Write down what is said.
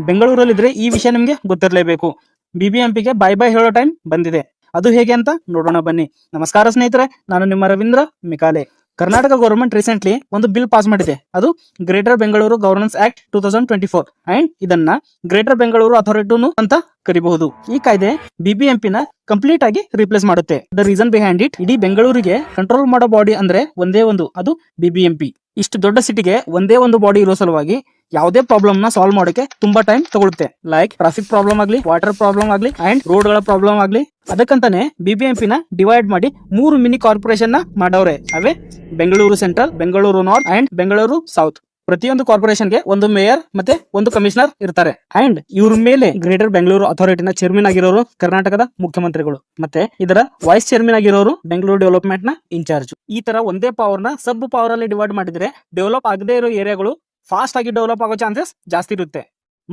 ಬೆಂಗಳೂರಲ್ಲಿದ್ರೆ ಈ ವಿಷಯ ನಿಮ್ಗೆ ಗೊತ್ತಿರಲೇಬೇಕು. ಬಿಬಿಎಂಪಿಗೆ ಬಾಯ್ ಬಾಯ್ ಹೇಳೋ ಟೈಮ್ ಬಂದಿದೆ. ಅದು ಹೇಗೆ ಅಂತ ನೋಡೋಣ ಬನ್ನಿ. ನಮಸ್ಕಾರ ಸ್ನೇಹಿತರೆ, ನಾನು ನಿಮ್ಮ ರವೀಂದ್ರ ಮಿಕಾಲೆ. ಕರ್ನಾಟಕ ಗವರ್ಮೆಂಟ್ ರೀಸೆಂಟ್ಲಿ ಒಂದು ಬಿಲ್ ಪಾಸ್ ಮಾಡಿದೆ. ಅದು greater Bengaluru governance act 2024 and ಇದನ್ನ ಗ್ರೇಟರ್ ಬೆಂಗಳೂರು ಅಥಾರಿಟಿ ಅಂತ ಕರಿಬಹುದು. ಈ ಕಾಯ್ದೆ ಬಿಬಿಎಂಪಿ ನ ಕಂಪ್ಲೀಟ್ ಆಗಿ ರಿಪ್ಲೇಸ್ ಮಾಡುತ್ತೆ. ದ ರೀಸನ್ ಬಿಹೈಂಡ್ ಇಟ್, ಇಡೀ ಬೆಂಗಳೂರಿಗೆ ಕಂಟ್ರೋಲ್ ಮಾಡೋ ಬಾಡಿ ಅಂದ್ರೆ ಒಂದೇ ಒಂದು, ಅದು ಬಿಬಿಎಂಪಿ. ಇಷ್ಟು ದೊಡ್ಡ ಸಿಟಿಗೆ ಒಂದೇ ಒಂದು ಬಾಡಿ ಇರೋ ಸಲುವಾಗಿ ಯಾವುದೇ ಪ್ರಾಬ್ಲಮ್ ನ ಸಾಲ್ವ್ ಮಾಡೋಕೆ ತುಂಬಾ ಟೈಮ್ ತಗೊಳುತ್ತೆ. ಲೈಕ್ ಟ್ರಾಫಿಕ್ ಪ್ರಾಬ್ಲಮ್ ಆಗ್ಲಿ, ವಾಟರ್ ಪ್ರಾಬ್ಲಮ್ ಆಗ್ಲಿ ಅಂಡ್ ರೋಡ್ ಗಳ ಪ್ರಾಬ್ಲಮ್ ಆಗ್ಲಿ. ಅದಕ್ಕಂತಾನೆ ಬಿಬಿಎಂಪಿ ನ ಡಿವೈಡ್ ಮಾಡಿ 3 ಮಿನಿ ಕಾರ್ಪೊರೇಷನ್ ನ ಮಾಡವ್ರೆ. ಅವೇ Bengaluru central, Bengaluru north and Bengaluru south. ಪ್ರತಿಯೊಂದು ಕಾರ್ಪೊರೇಷನ್ ಗೆ ಒಂದು ಮೇಯರ್ ಮತ್ತೆ ಒಂದು ಕಮಿಷನರ್ ಇರ್ತಾರೆ. ಅಂಡ್ ಇವ್ರ ಮೇಲೆ ಗ್ರೇಟರ್ ಬೆಂಗಳೂರು ಅಥಾರಿಟಿನ ಚೇರ್ಮನ್ ಆಗಿರೋರು ಕರ್ನಾಟಕದ ಮುಖ್ಯಮಂತ್ರಿಗಳು, ಮತ್ತೆ ಇದರ ವೈಸ್ ಚೇರ್ಮನ್ ಆಗಿರೋರು ಬೆಂಗಳೂರು ಡೆವಲಪ್ಮೆಂಟ್ ನ ಇನ್ಚಾರ್ಜ್. ಈ ತರ ಒಂದೇ ಪವರ್ ನ ಸಬ್ ಪವರ್ ಅಲ್ಲಿ ಡಿವೈಡ್ ಮಾಡಿದ್ರೆ ಡೆವಲಪ್ ಆಗದೆ ಇರೋ ಏರಿಯಾಗಳು ಫಾಸ್ಟ್ ಆಗಿ ಡೆವಲಪ್ ಆಗೋ ಚಾನ್ಸಸ್ ಜಾಸ್ತಿ ಇರುತ್ತೆ.